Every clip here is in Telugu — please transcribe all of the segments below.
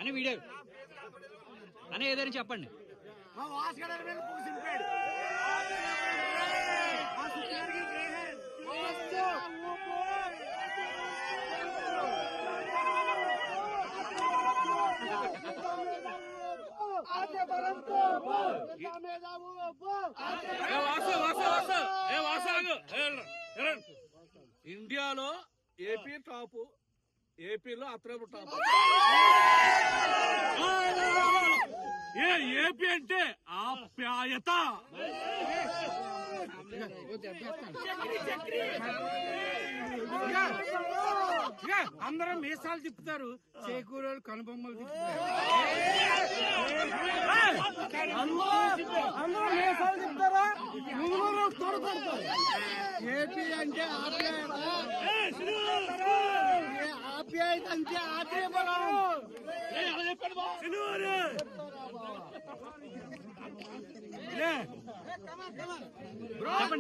అని వీడియో అని ఏదైనా చెప్పండి. ఇండియాలో ఏపీ టాప్, ఏపీలో అత్రేపు టాప్. ఏపీ అంటే ఆప్యాయత. అందరూ మీసాలు తిప్పుతారు, చేకూరోళ్ళు కనుబొమ్మలు తిప్పుతారు. అందరూ మీసాలు తిప్పుతారా, తొడతారు. ఏపీ అంటే ఆప్యాయత, ఆప్యాయత అంటే ఆత్రేయపురం.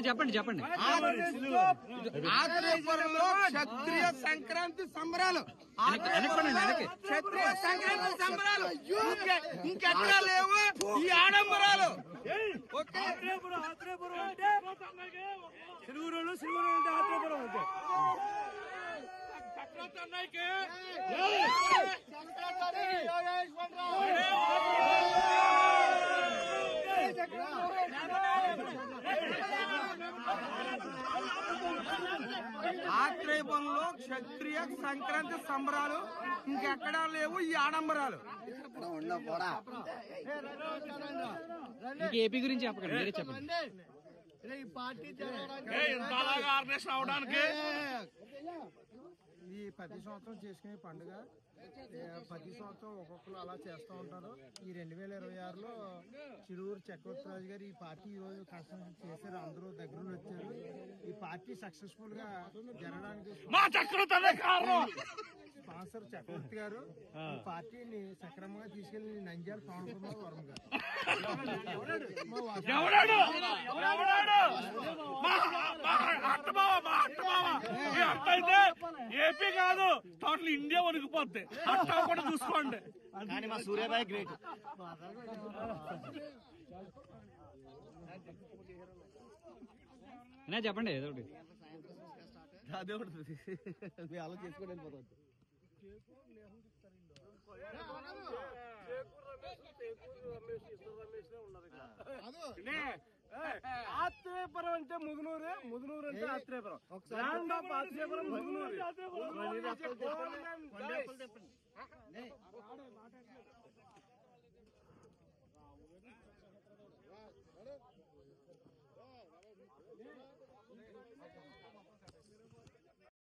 చెప్పండి చెప్పండి. ఆత్రేయపురంలో క్షత్రియ సంక్రాంతి సంబరాలు, క్షత్రియ సంక్రాంతి సంబరాలు ఇంకెక్కడా లేవు ఈ ఆడంబరాలు. ఆత్రేయపురం అంటే సిలుగురోలు, సిలుగురోలు అంటే ఆత్రేయపురం అంటే. ఆత్రేయపురంలో క్షత్రియ సంక్రాంతి సంబరాలు ఇంకెక్కడా లేవు ఈ ఆడంబరాలు. ఇంక ఏపీ గురించి చెప్పకండి, మీరే చెప్పండి. ఈ పార్టీ అవడానికి ఈ ప్రతి సంవత్సరం చేసుకునే పండుగ, ప్రతి సంవత్సరం ఒక్కొక్కరు అలా చేస్తూ ఉంటారు. ఈ 2026లో చిరువురు చక్రవర్తిరాజు గారు ఈ పార్టీ ఈరోజు కన్స్ట్రక్షన్ చేశారు. అందరూ దగ్గర వచ్చారు. ఈ పార్టీ సక్సెస్ఫుల్ గా జరగడానికి స్పాన్సర్ చక్రవర్తి గారు. ఈ పార్టీని సక్రమంగా తీసుకెళ్లి నంద్యాల పవన్ కుమార్ వర్మ గారు. ఏపీ కాదు, టోటల్ ఇండియా వణికిపోద్ది. అట్టా కూడా చూసుకోండి. కానీ మా సూర్యాబాయ్ గ్రేట్. చెప్పండి ఏదో ఒకటి. అదే ఉంటుంది, మీ అలా చేసుకొని వెళ్ళిపోతుంది. ఆత్రేయపురం అంటే ముదునూరు, ముదునూరు అంటే ఆత్రేయపురం. Land of Atreyapuram Mudunuru.